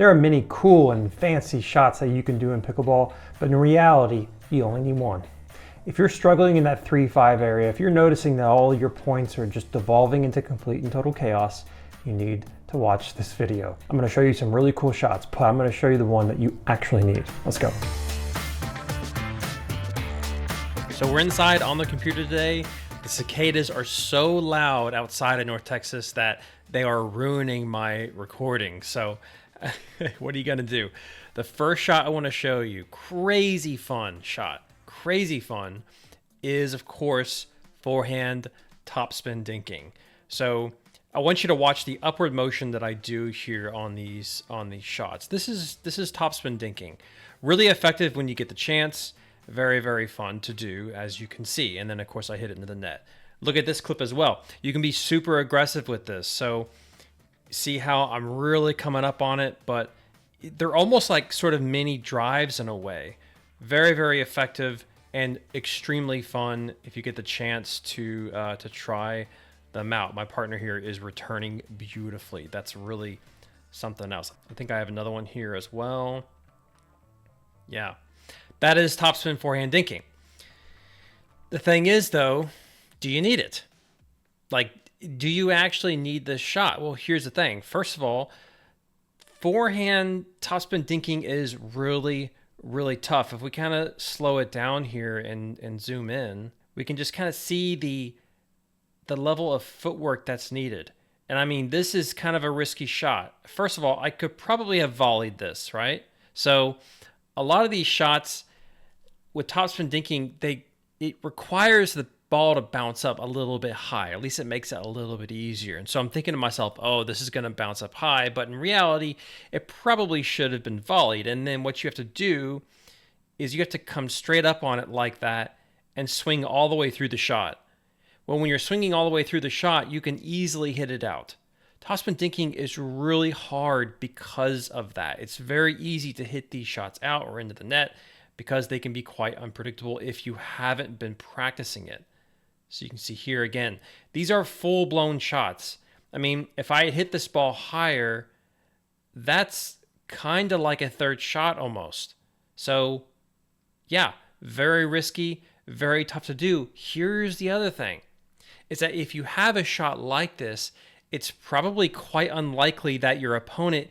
There are many cool and fancy shots that you can do in pickleball, but in reality, you only need one. If you're struggling in that 3-5 area, if you're noticing that all your points are just devolving into complete and total chaos, you need to watch this video. I'm going to show you some really cool shots, but I'm going to show you the one that you actually need. Let's go. So we're inside on the computer today. The cicadas are so loud outside of North Texas that they are ruining my recording. So what are you going to do? The first shot I want to show you, crazy fun shot, crazy fun, is of course forehand topspin dinking. So I want you to watch the upward motion that I do here on these shots. This is topspin dinking. Really effective when you get the chance. Very, very fun to do, as you can see. And then of course I hit it into the net. Look at this clip as well. You can be super aggressive with this. So see how I'm really coming up on it, but they're almost like sort of mini drives in a way. Very, very effective and extremely fun if you get the chance to try them out. My partner here is returning beautifully. That's really something else. I think I have another one here as well. Yeah, that is topspin forehand dinking. The thing is though, do you need it? Like, do you actually need this shot? Well, here's the thing. First of all, forehand topspin dinking is really, really tough. If we kind of slow it down here and zoom in, we can just kind of see the level of footwork that's needed. And I mean, this is kind of a risky shot. First of all, I could probably have volleyed this, right? So a lot of these shots with topspin dinking, it requires the ball to bounce up a little bit high. At least it makes it a little bit easier. And so I'm thinking to myself, oh, this is going to bounce up high. But in reality, it probably should have been volleyed. And then what you have to do is you have to come straight up on it like that and swing all the way through the shot. Well, when you're swinging all the way through the shot, you can easily hit it out. Topspin dinking is really hard because of that. It's very easy to hit these shots out or into the net because they can be quite unpredictable if you haven't been practicing it. So you can see here again, these are full-blown shots. I mean, if I hit this ball higher, that's kind of like a third shot almost. So yeah, very risky, very tough to do. Here's the other thing, is that if you have a shot like this, it's probably quite unlikely that your opponent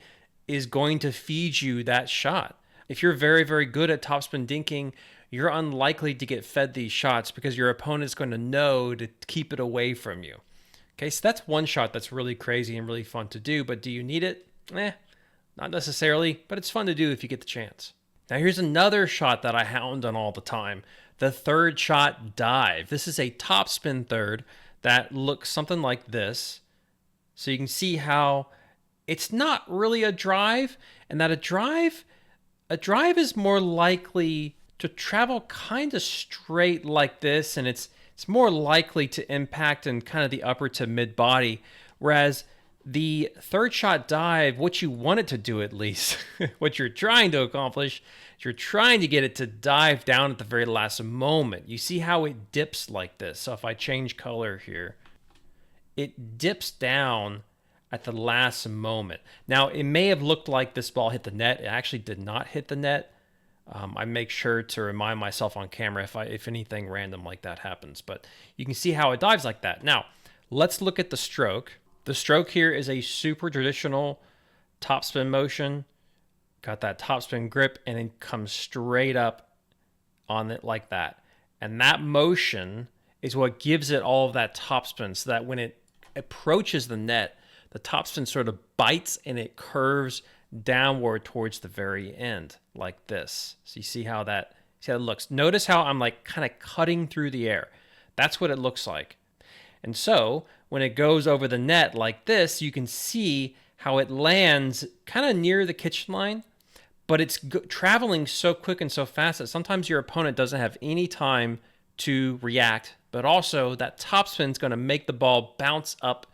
is going to feed you that shot. If you're very, very good at topspin dinking, you're unlikely to get fed these shots because your opponent's going to know to keep it away from you. Okay, so that's one shot that's really crazy and really fun to do, but do you need it? Not necessarily, but it's fun to do if you get the chance. Now here's another shot that I hound on all the time, the third shot dive. This is a topspin third that looks something like this. So you can see how it's not really a drive, and that a drive is more likely to travel kind of straight like this, and it's more likely to impact in kind of the upper to mid body, whereas the third shot dive, what you want it to do at least, what you're trying to accomplish, is you're trying to get it to dive down at the very last moment. You see how it dips like this. So if I change color here, it dips down at the last moment. Now, it may have looked like this ball hit the net. It actually did not hit the net. I make sure to remind myself on camera if anything random like that happens. But you can see how it dives like that. Now, let's look at the stroke. The stroke here is a super traditional topspin motion. Got that topspin grip and then comes straight up on it like that. And that motion is what gives it all of that topspin, so that when it approaches the net, the topspin sort of bites and it curves downward towards the very end like this. So you see how that looks. Notice how I'm like kind of cutting through the air. That's what it looks like. And so when it goes over the net like this, you can see how it lands kind of near the kitchen line, but it's traveling so quick and so fast that sometimes your opponent doesn't have any time to react, but also that topspin is going to make the ball bounce up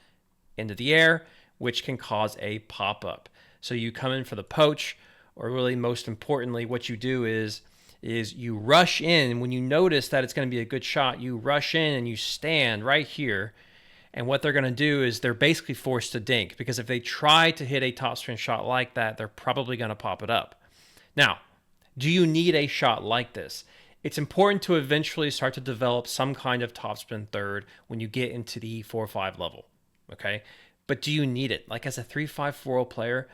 into the air, which can cause a pop-up. So you come in for the poach, or really most importantly, what you do is you rush in. When you notice that it's going to be a good shot, you rush in and you stand right here And what they're going to do is they're basically forced to dink, because if they try to hit a topspin shot like that, they're probably going to pop it up. Now, do you need a shot like this? It's important to eventually start to develop some kind of topspin third when you get into the 4-5 level, okay? But do you need it? Like as a 3-5-4-0 player,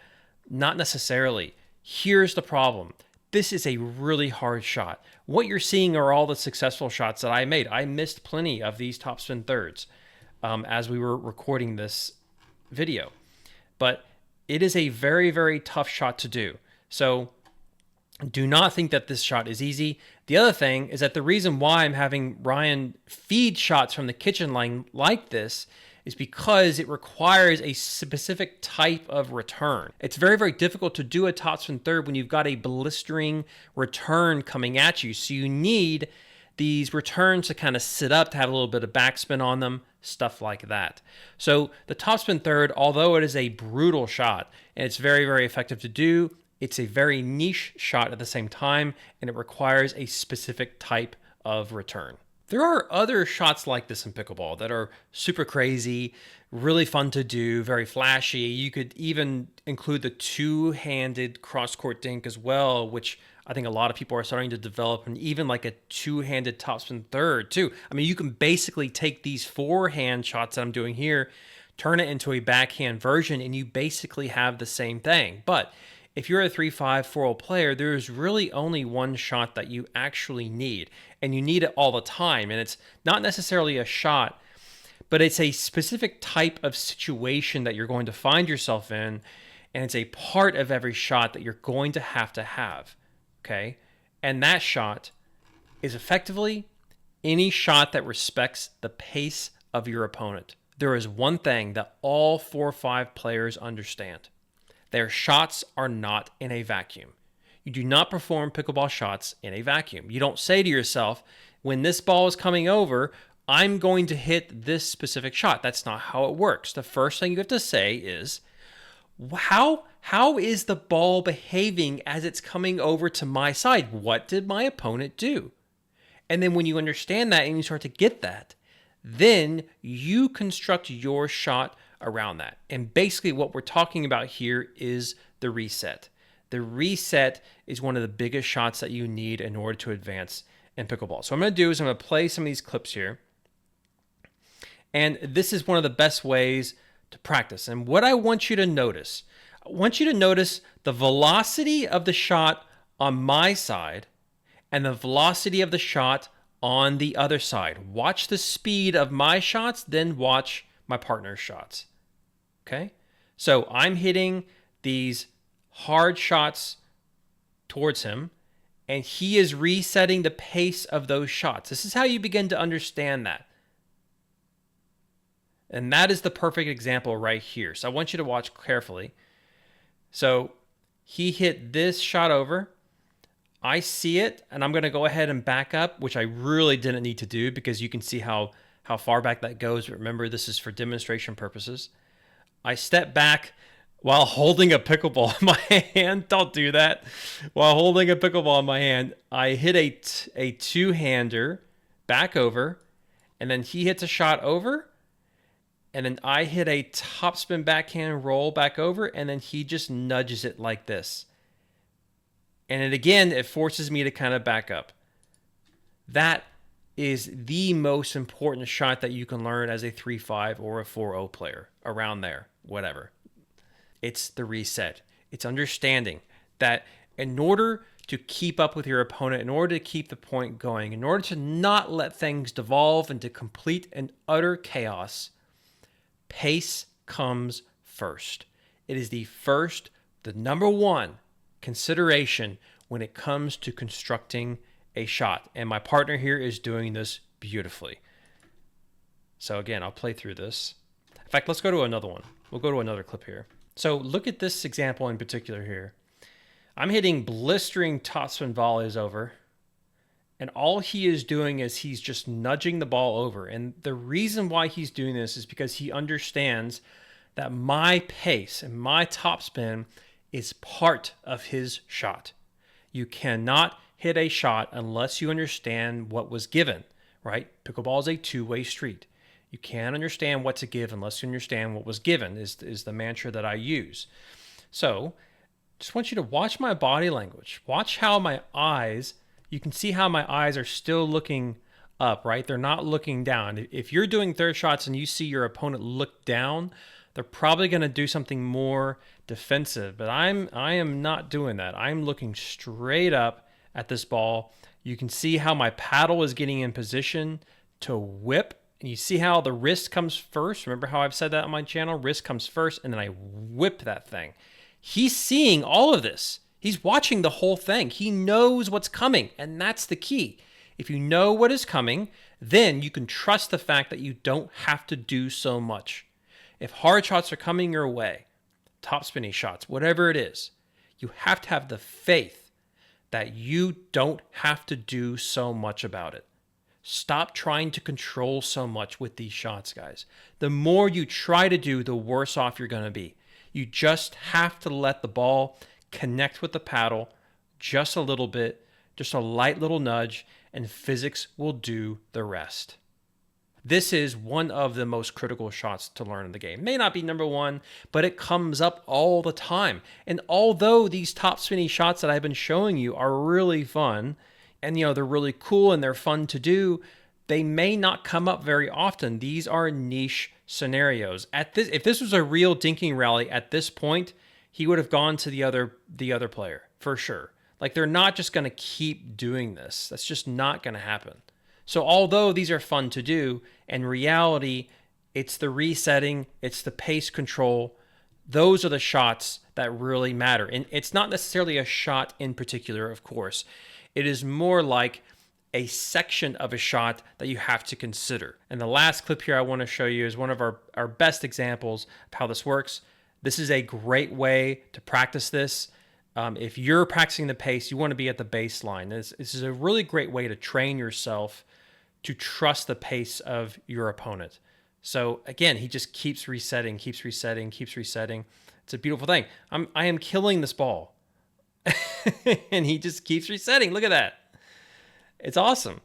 not necessarily. Here's the problem. This is a really hard shot. What you're seeing are all the successful shots that I made. I missed plenty of these topspin thirds as we were recording this video. But it is a very, very tough shot to do. So do not think that this shot is easy. The other thing is that the reason why I'm having Ryan feed shots from the kitchen line like this is because it requires a specific type of return. It's very, very difficult to do a topspin third when you've got a blistering return coming at you. So you need these returns to kind of sit up, to have a little bit of backspin on them, stuff like that. So the topspin third, although it is a brutal shot and it's very, very effective to do, it's a very niche shot at the same time, and it requires a specific type of return. There are other shots like this in pickleball that are super crazy, really fun to do, very flashy. You could even include the two-handed cross-court dink as well, which I think a lot of people are starting to develop, and even like a two-handed topspin third too. I mean, you can basically take these forehand shots that I'm doing here, turn it into a backhand version, and you basically have the same thing. But if you're a 3-5-4-0 player, there's really only one shot that you actually need, and you need it all the time. And it's not necessarily a shot, but it's a specific type of situation that you're going to find yourself in, and it's a part of every shot that you're going to have, okay? And that shot is effectively any shot that respects the pace of your opponent. There is one thing that all 4-5 players understand. Their shots are not in a vacuum. You do not perform pickleball shots in a vacuum. You don't say to yourself, when this ball is coming over, I'm going to hit this specific shot. That's not how it works. The first thing you have to say is, how is the ball behaving as it's coming over to my side? What did my opponent do? And then when you understand that and you start to get that, then you construct your shot around that. And basically what we're talking about here is the reset. The reset is one of the biggest shots that you need in order to advance in pickleball. So what I'm going to do is I'm going to play some of these clips here. And this is one of the best ways to practice. And what I want you to notice, the velocity of the shot on my side and the velocity of the shot on the other side. Watch the speed of my shots, then watch my partner's shots. Okay? So I'm hitting these hard shots towards him, and he is resetting the pace of those shots. This is how you begin to understand that. And that is the perfect example right here. So I want you to watch carefully. So he hit this shot over. I see it, and I'm going to go ahead and back up, which I really didn't need to do because you can see how far back that goes. Remember, this is for demonstration purposes. I step back while holding a pickleball in my hand. Don't do that. While holding a pickleball in my hand, I hit a two-hander back over, and then he hits a shot over, and then I hit a topspin backhand roll back over, and then he just nudges it like this. And it forces me to kind of back up. That is the most important shot that you can learn as a 3-5 or a 4-0 player, around there, whatever. It's the reset. It's understanding that in order to keep up with your opponent, in order to keep the point going, in order to not let things devolve into complete and utter chaos, pace comes first. It is the number one consideration when it comes to constructing a shot. And my partner here is doing this beautifully. So again, I'll play through this. In fact, let's go to another one. We'll go to another clip here. So look at this example in particular here. I'm hitting blistering topspin volleys over, and all he is doing is he's just nudging the ball over. And the reason why he's doing this is because he understands that my pace and my topspin is part of his shot. You cannot hit a shot unless you understand what was given, right? Pickleball is a two-way street. You can't understand what to give unless you understand what was given, is the mantra that I use. So just want you to watch my body language. Watch how my eyes, you can see how my eyes are still looking up, right? They're not looking down. If you're doing third shots and you see your opponent look down, they're probably going to do something more defensive. But I am not doing that. I'm looking straight up at this ball. You can see how my paddle is getting in position to whip. And you see how the wrist comes first. Remember how I've said that on my channel? Wrist comes first, and then I whip that thing. He's seeing all of this. He's watching the whole thing. He knows what's coming, and that's the key. If you know what is coming, then you can trust the fact that you don't have to do so much. If hard shots are coming your way, top spinning shots, whatever it is, you have to have the faith that you don't have to do so much about it. Stop trying to control so much with these shots, guys. The more you try to do, the worse off you're going to be. You just have to let the ball connect with the paddle just a little bit, just a light little nudge, and physics will do the rest. This is one of the most critical shots to learn in the game. May not be number one, but it comes up all the time. And although these top spinning shots that I've been showing you are really fun, and they're really cool and they're fun to do, they may not come up very often. These are niche scenarios. If this was a real dinking rally at this point, he would have gone to the other player for sure. Like, they're not just going to keep doing this. That's just not going to happen. So although these are fun to do, in reality, it's the resetting, it's the pace control. Those are the shots that really matter. And it's not necessarily a shot in particular, of course. It is more like a section of a shot that you have to consider. And the last clip here I want to show you is one of our best examples of how this works. This is a great way to practice this. If you're practicing the pace, you want to be at the baseline. This is a really great way to train yourself to trust the pace of your opponent. So again, he just keeps resetting, keeps resetting, keeps resetting. It's a beautiful thing. I am killing this ball. And he just keeps resetting. Look at that. It's awesome.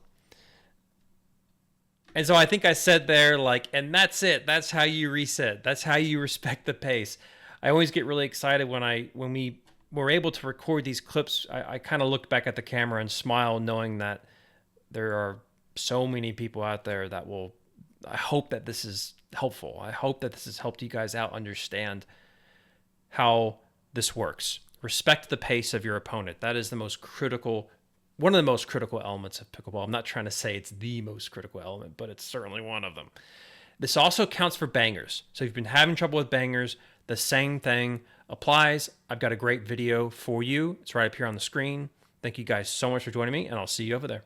And so I think I said there, and that's it. That's how you reset. That's how you respect the pace. I always get really excited when we were able to record these clips. I kind of look back at the camera and smile, knowing that there are so many people out there that will. I hope that this is helpful. I hope that this has helped you guys out understand how this works. Respect the pace of your opponent. That is one of the most critical elements of pickleball. I'm not trying to say it's the most critical element, but it's certainly one of them. This also counts for bangers. So if you've been having trouble with bangers, the same thing applies. I've got a great video for you. It's right up here on the screen. Thank you guys so much for joining me, and I'll see you over there.